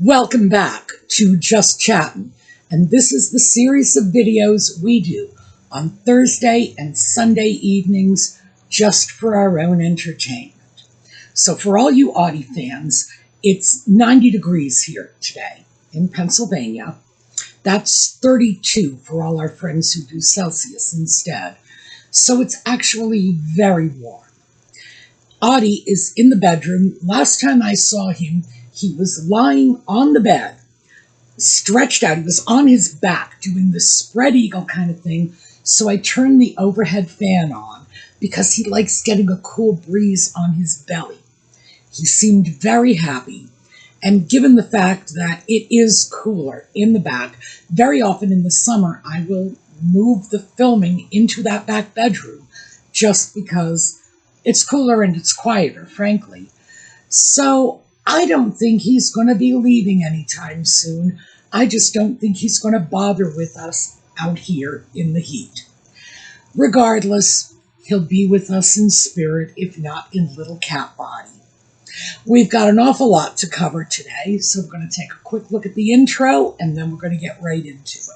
Welcome back to Just Chattin', and this is the series of videos we do on Thursday and Sunday evenings just for our own entertainment. So for all you Audie fans, it's 90 degrees here today in Pennsylvania. That's 32 for all our friends who do Celsius instead. So it's actually very warm. Audie is in the bedroom. Last time I saw him, he was lying on the bed, stretched out. He was on his back doing the spread eagle kind of thing. So I turned the overhead fan on because he likes getting a cool breeze on his belly. He seemed very happy. And given the fact that it is cooler in the back, very often in the summer, I will move the filming into that back bedroom just because it's cooler and it's quieter, frankly. So I don't think he's going to be leaving anytime soon. I just don't think he's going to bother with us out here in the heat. Regardless, he'll be with us in spirit, if not in little cat body. We've got an awful lot to cover today, so we're going to take a quick look at the intro, and then we're going to get right into it.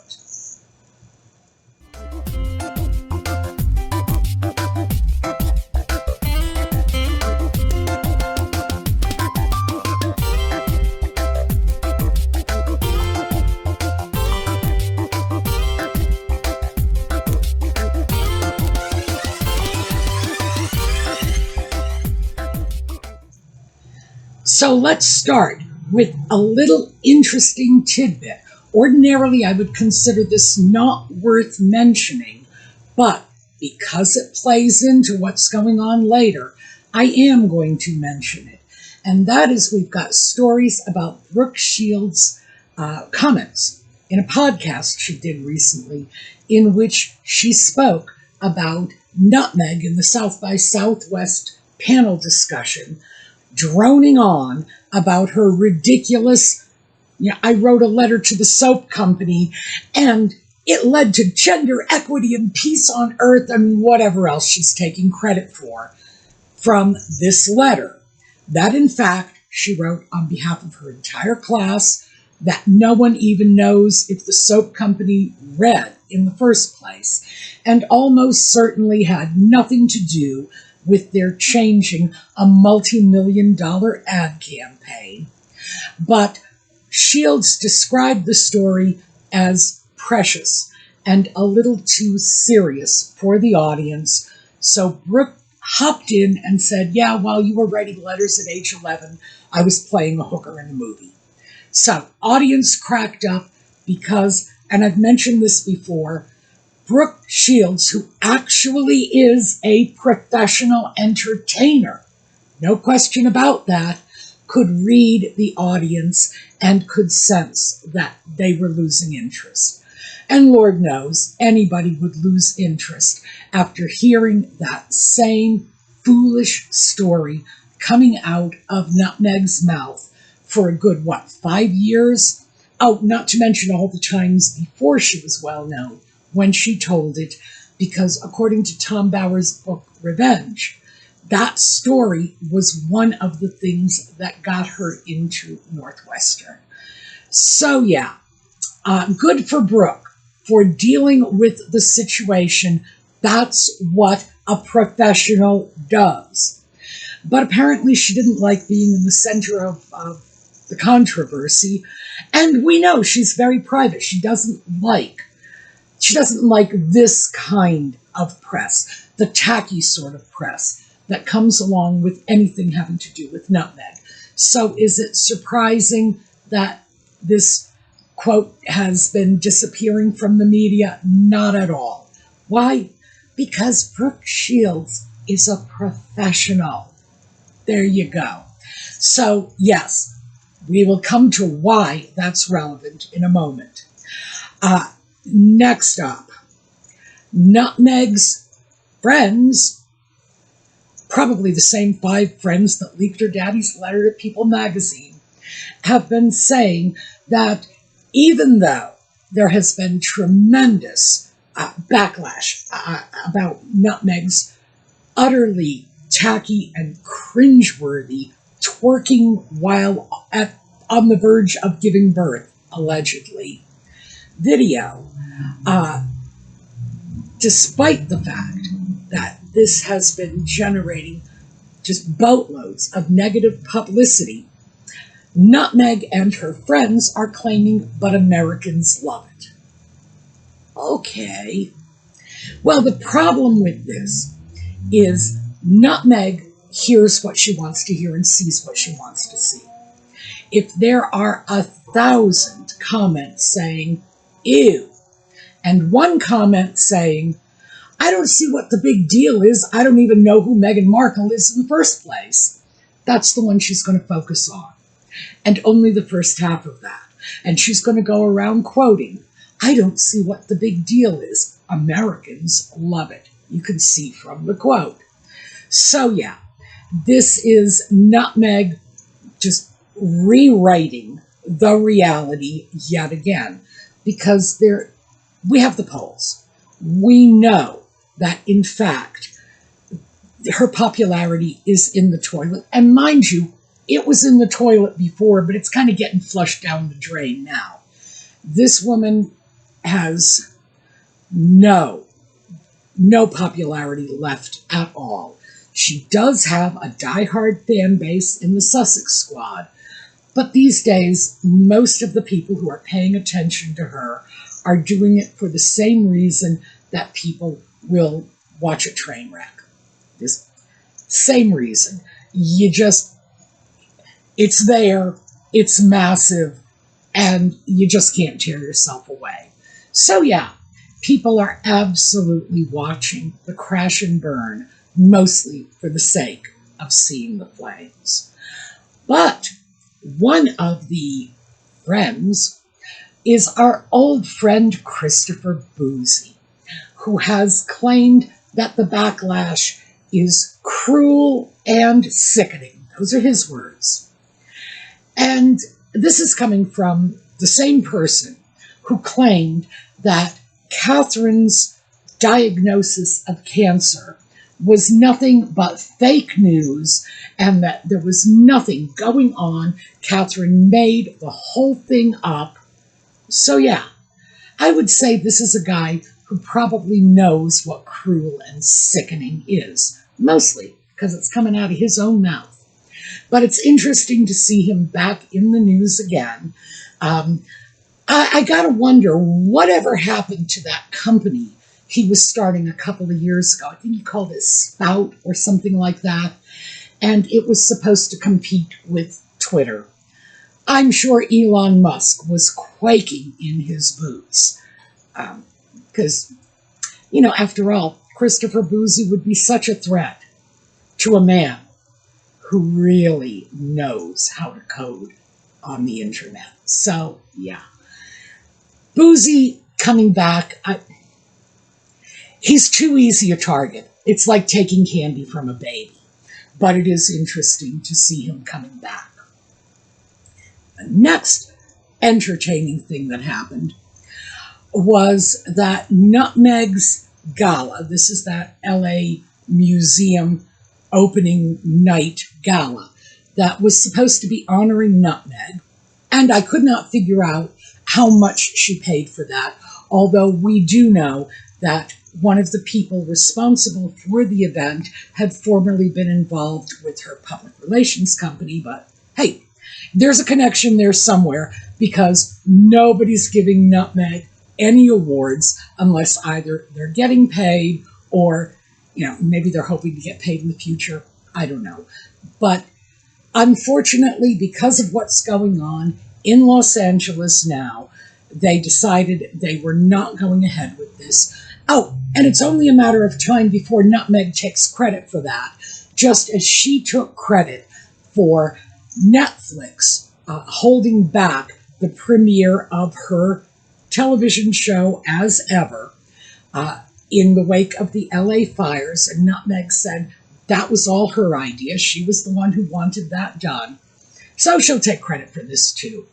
So let's start with a little interesting tidbit. Ordinarily, I would consider this not worth mentioning, but because it plays into what's going on later, I am going to mention it. And that is we've got stories about Brooke Shields' comments in a podcast she did recently in which she spoke about nutmeg in the South by Southwest panel discussion, droning on about her ridiculous, I wrote a letter to the soap company and it led to gender equity and peace on earth and whatever else she's taking credit for from this letter. That, in fact, she wrote on behalf of her entire class that no one even knows if the soap company read in the first place, and almost certainly had nothing to do with their changing a multi-million-dollar ad campaign. But Shields described the story as precious and a little too serious for the audience. So Brooke hopped in and said, yeah, while you were writing letters at age 11, I was playing a hooker in a movie. So audience cracked up because, and I've mentioned this before, Brooke Shields, who actually is a professional entertainer, no question about that, could read the audience and could sense that they were losing interest. And Lord knows anybody would lose interest after hearing that same foolish story coming out of Nutmeg's mouth for a good, 5 years? Oh, not to mention all the times before she was well known when she told it, because according to Tom Bauer's book, Revenge, that story was one of the things that got her into Northwestern. So yeah, good for Brooke for dealing with the situation. That's what a professional does. But apparently she didn't like being in the center of the controversy, and we know she's very private. She doesn't like this kind of press, the tacky sort of press that comes along with anything having to do with nutmeg. So is it surprising that this quote has been disappearing from the media? Not at all. Why? Because Brooke Shields is a professional. There you go. So yes, we will come to why that's relevant in a moment. Next up, Nutmeg's friends, probably the same 5 friends that leaked her daddy's letter to People magazine, have been saying that even though there has been tremendous backlash about Nutmeg's utterly tacky and cringeworthy twerking while on the verge of giving birth, allegedly, video, despite the fact that this has been generating just boatloads of negative publicity, Nutmeg and her friends are claiming, but Americans love it. Okay. Well, the problem with this is Nutmeg hears what she wants to hear and sees what she wants to see. If there are 1,000 comments saying, ew, and one comment saying, I don't see what the big deal is, I don't even know who Meghan Markle is in the first place, that's the one she's going to focus on. And only the first half of that. And she's going to go around quoting, I don't see what the big deal is. Americans love it. You can see from the quote. So yeah, this is Nutmeg just rewriting the reality yet again. Because we have the polls. We know that, in fact, her popularity is in the toilet. And mind you, it was in the toilet before, but it's kind of getting flushed down the drain now. This woman has no popularity left at all. She does have a diehard fan base in the Sussex squad, but these days, most of the people who are paying attention to her are doing it for the same reason that people will watch a train wreck. This same reason. It's there, it's massive, and you just can't tear yourself away. So yeah, people are absolutely watching the crash and burn, mostly for the sake of seeing the flames. But one of the friends is our old friend Christopher Boozy, who has claimed that the backlash is cruel and sickening. Those are his words. And this is coming from the same person who claimed that Catherine's diagnosis of cancer was nothing but fake news and that there was nothing going on. Catherine made the whole thing up. So yeah, I would say this is a guy who probably knows what cruel and sickening is, mostly because it's coming out of his own mouth. But it's interesting to see him back in the news again. I gotta wonder, whatever happened to that company he was starting a couple of years ago? I think he called it Spout or something like that. And it was supposed to compete with Twitter. I'm sure Elon Musk was quaking in his boots. Because, after all, Christopher Boozy would be such a threat to a man who really knows how to code on the internet. So, yeah. Boozy coming back, he's too easy a target. It's like taking candy from a baby. But it is interesting to see him coming back. The next entertaining thing that happened was that Nutmeg's gala, this is that LA museum opening night gala that was supposed to be honoring Nutmeg, and I could not figure out how much she paid for that, although we do know that one of the people responsible for the event had formerly been involved with her public relations company, but hey, there's a connection there somewhere because nobody's giving Nutmeg any awards unless either they're getting paid or maybe they're hoping to get paid in the future. I don't know. But unfortunately, because of what's going on in Los Angeles now, they decided they were not going ahead with this. Oh, and it's only a matter of time before Nutmeg takes credit for that, just as she took credit for Netflix holding back the premiere of her television show as ever in the wake of the LA fires, and Nutmeg said that was all her idea. She was the one who wanted that done. So she'll take credit for this too.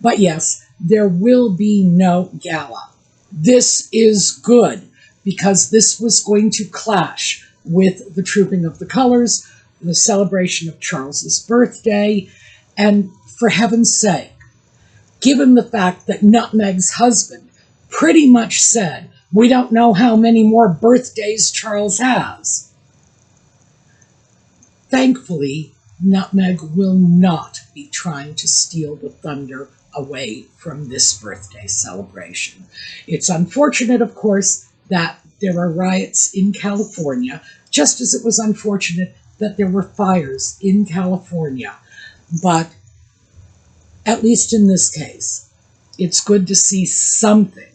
But yes, there will be no gala. This is good because this was going to clash with the Trooping of the Colors, the celebration of Charles's birthday, and for heaven's sake, given the fact that Nutmeg's husband pretty much said, we don't know how many more birthdays Charles has. Thankfully, Nutmeg will not be trying to steal the thunder away from this birthday celebration. It's unfortunate, of course, that there are riots in California, just as it was unfortunate that there were fires in California. But at least in this case, it's good to see something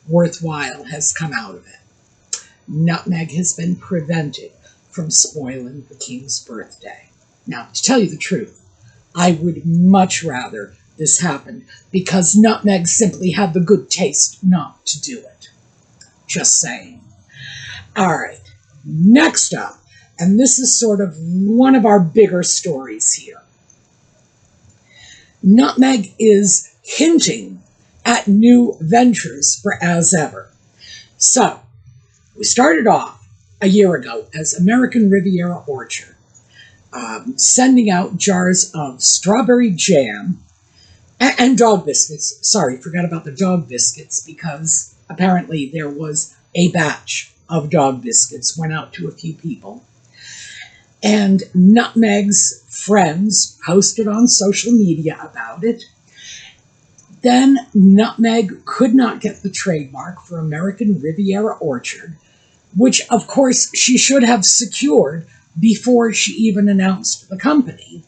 worthwhile has come out of it. Nutmeg has been prevented from spoiling the king's birthday. Now, to tell you the truth, I would much rather this happened because Nutmeg simply had the good taste not to do it. Just saying. All right, next up, and this is sort of one of our bigger stories here. Nutmeg is hinting at new ventures for As Ever. So, we started off a year ago as American Riviera Orchard, sending out jars of strawberry jam and dog biscuits. Sorry, forgot about the dog biscuits because apparently there was a batch of dog biscuits went out to a few people. And Nutmeg's friends posted on social media about it. Then Nutmeg could not get the trademark for American Riviera Orchard, which of course she should have secured before she even announced the company.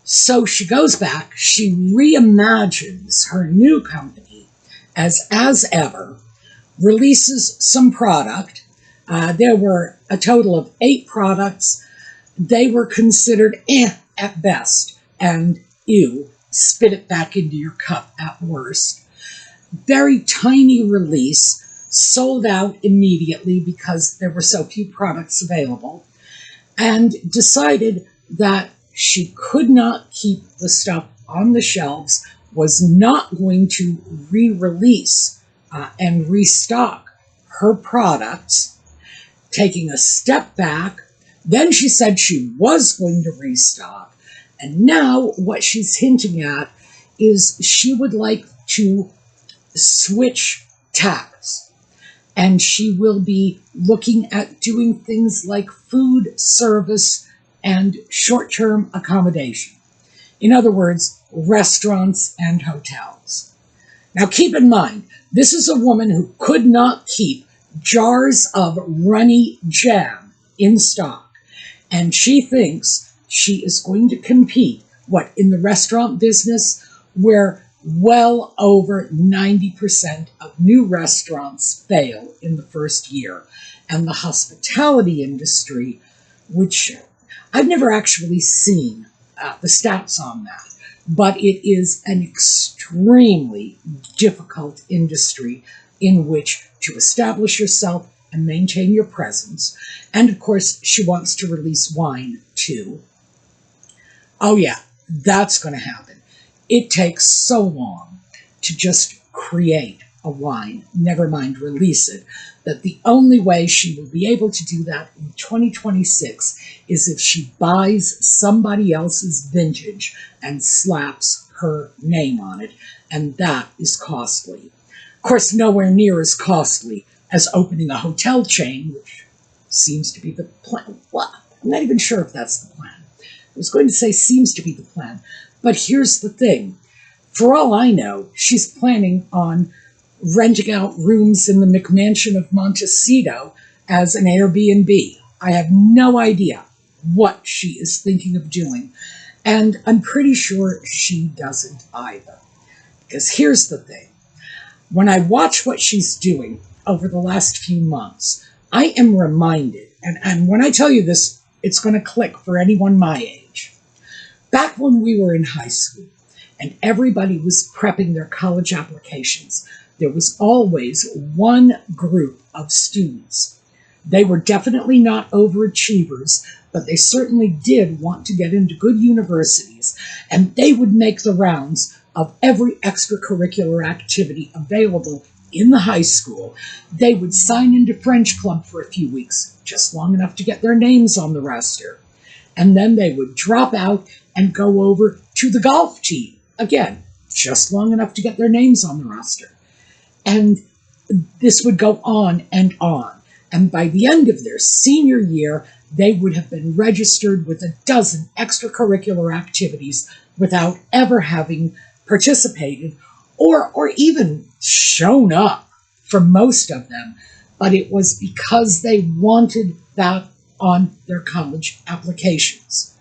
So she goes back, she reimagines her new company as Ever, releases some product. There were a total of 8 products. They were considered at best, and ew, spit it back into your cup at worst. Very tiny release, sold out immediately because there were so few products available, and decided that she could not keep the stuff on the shelves, was not going to re-release and restock her products, taking a step back. Then she said she was going to restock, and now what she's hinting at is she would like to switch tacks, and she will be looking at doing things like food service and short-term accommodation. In other words, restaurants and hotels. Now keep in mind, this is a woman who could not keep jars of runny jam in stock, and she thinks she is going to compete, in the restaurant business, where well over 90% of new restaurants fail in the first year, and the hospitality industry, which I've never actually seen the stats on that, but it is an extremely difficult industry in which to establish yourself and maintain your presence. And of course, she wants to release wine too. Oh yeah, that's going to happen. It takes so long to just create a wine, never mind release it, that the only way she will be able to do that in 2026 is if she buys somebody else's vintage and slaps her name on it, and that is costly. Of course, nowhere near as costly as opening a hotel chain, which seems to be the plan. Well, I'm not even sure if that's the plan. I was going to say seems to be the plan, but here's the thing. For all I know, she's planning on renting out rooms in the McMansion of Montecito as an Airbnb. I have no idea what she is thinking of doing, and I'm pretty sure she doesn't either. Because here's the thing. When I watch what she's doing over the last few months, I am reminded, and when I tell you this, it's going to click for anyone my age. Back when we were in high school and everybody was prepping their college applications, there was always one group of students. They were definitely not overachievers, but they certainly did want to get into good universities, and they would make the rounds of every extracurricular activity available in the high school. They would sign into French Club for a few weeks, just long enough to get their names on the roster. And then they would drop out and go over to the golf team Again, just long enough to get their names on the roster. And this would go on and on. And by the end of their senior year, they would have been registered with a dozen extracurricular activities without ever having participated or even shown up for most of them. But it was because they wanted that on their college applications.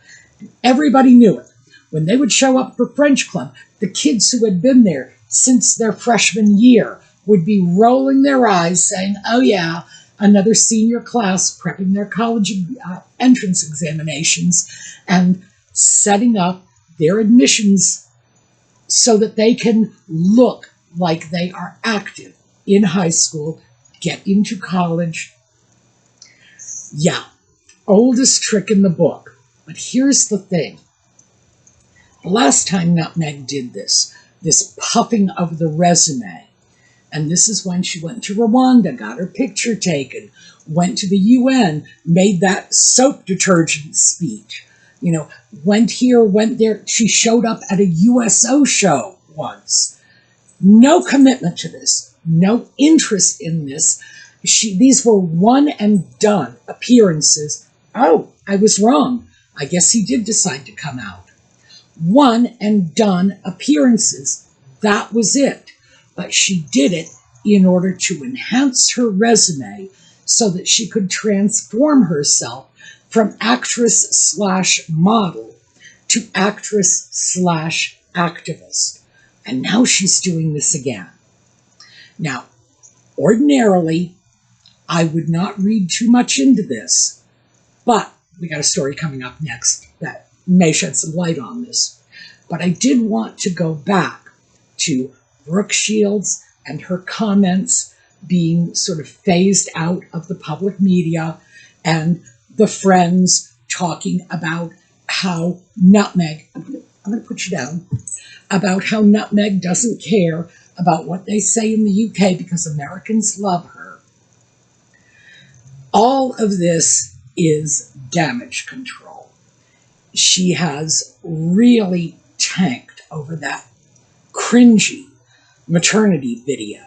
Everybody knew it. When they would show up for French Club, the kids who had been there since their freshman year would be rolling their eyes saying, oh yeah, another senior class prepping their college entrance examinations and setting up their admissions so that they can look like they are active in high school, get into college. Yeah, oldest trick in the book. But here's the thing. The last time Nutmeg did this puffing of the resume, and this is when she went to Rwanda, got her picture taken, went to the UN, made that soap detergent speech, went here, went there. She showed up at a USO show once. No commitment to this, no interest in this. These were one and done appearances. Oh, I was wrong. I guess he did decide to come out. One and done appearances. That was it. But she did it in order to enhance her resume so that she could transform herself from actress/model to actress/activist. And now she's doing this again. Now, ordinarily, I would not read too much into this, but we got a story coming up next that may shed some light on this. But I did want to go back to Brooke Shields and her comments being sort of phased out of the public media, and the friends talking about how Nutmeg, I'm going to put you down, about how Nutmeg doesn't care about what they say in the UK because Americans love her. All of this is damage control. She has really tanked over that cringy maternity video.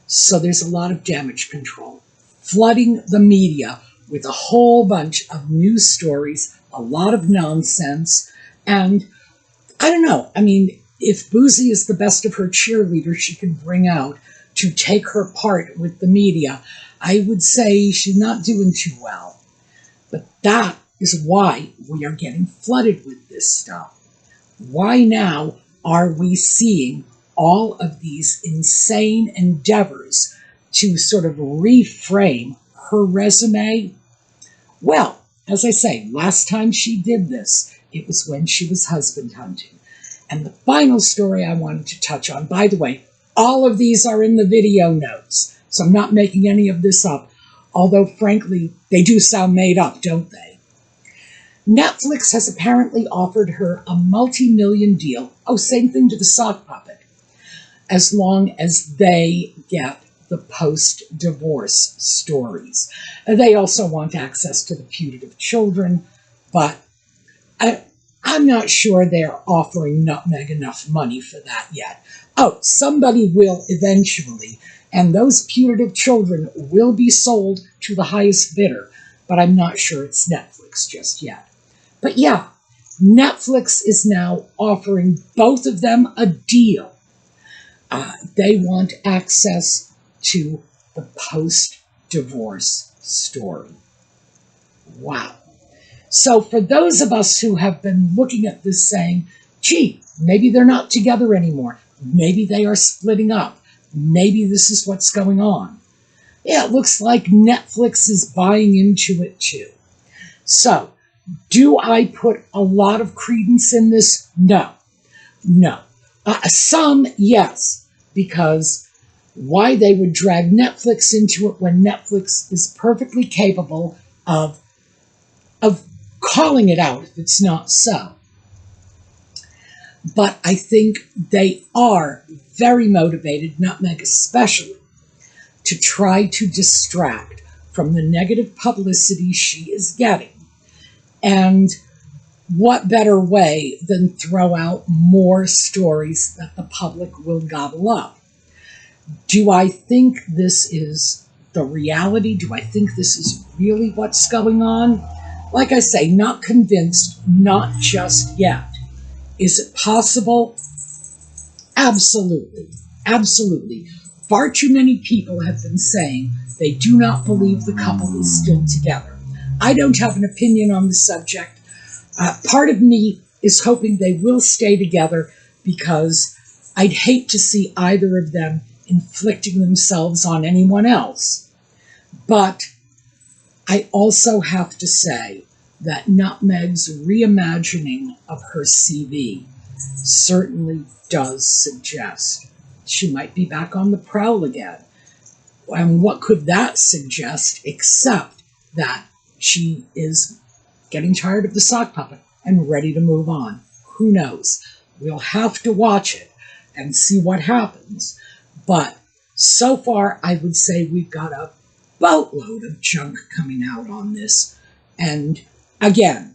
So there's a lot of damage control, flooding the media with a whole bunch of news stories, a lot of nonsense, and I don't know. I mean, if Boozy is the best of her cheerleaders she can bring out to take her part with the media, I would say she's not doing too well. But that is why we are getting flooded with this stuff. Why now are we seeing all of these insane endeavors to sort of reframe her resume? Well, as I say, last time she did this, it was when she was husband hunting. And the final story I wanted to touch on, by the way, all of these are in the video notes, so I'm not making any of this up, although frankly, they do sound made up, don't they? Netflix has apparently offered her a multi-million deal, same thing to the sock puppet, as long as they get the post-divorce stories. They also want access to the putative children, but I'm not sure they're offering Nutmeg enough money for that yet. Somebody will eventually, and those putative children will be sold to the highest bidder, but I'm not sure it's Netflix just yet. But yeah, Netflix is now offering both of them a deal. They want access to the post-divorce story. Wow. So for those of us who have been looking at this saying, gee, maybe they're not together anymore. Maybe they are splitting up. Maybe this is what's going on. Yeah, it looks like Netflix is buying into it too. So, do I put a lot of credence in this? No. Some, yes, because why they would drag Netflix into it when Netflix is perfectly capable of calling it out if it's not so. But I think they are very motivated, Nutmeg especially, to try to distract from the negative publicity she is getting. And what better way than throw out more stories that the public will gobble up? Do I think this is the reality? Do I think this is really what's going on? Like I say, not convinced, not just yet. Is it possible? Absolutely. Absolutely. Far too many people have been saying they do not believe the couple is still together. I don't have an opinion on the subject. Part of me is hoping they will stay together because I'd hate to see either of them inflicting themselves on anyone else. But I also have to say that Nutmeg's reimagining of her CV certainly does suggest she might be back on the prowl again. And what could that suggest except that she is getting tired of the sock puppet and ready to move on? Who knows? We'll have to watch it and see what happens. But so far, I would say we've got a boatload of junk coming out on this. And again,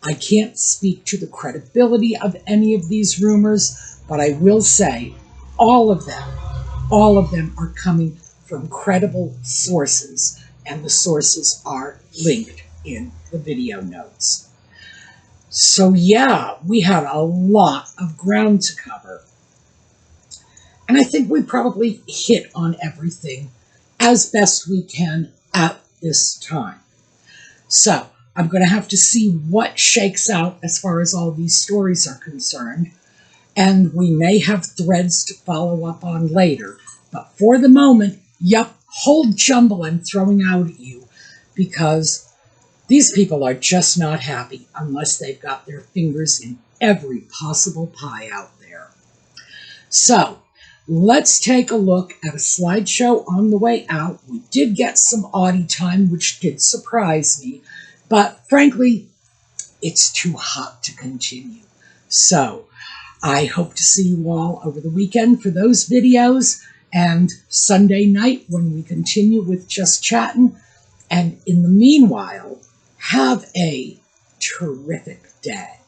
I can't speak to the credibility of any of these rumors, but I will say all of them are coming from credible sources, and the sources are linked in the video notes. So yeah, we had a lot of ground to cover. And I think we probably hit on everything as best we can at this time. So I'm going to have to see what shakes out as far as all these stories are concerned. And we may have threads to follow up on later. But for the moment, whole jumble I'm throwing out at you because these people are just not happy unless they've got their fingers in every possible pie out there. So let's take a look at a slideshow on the way out. We did get some Audie time, which did surprise me. But frankly, it's too hot to continue. So I hope to see you all over the weekend for those videos and Sunday night when we continue with Just Chattin'. And in the meanwhile, have a terrific day.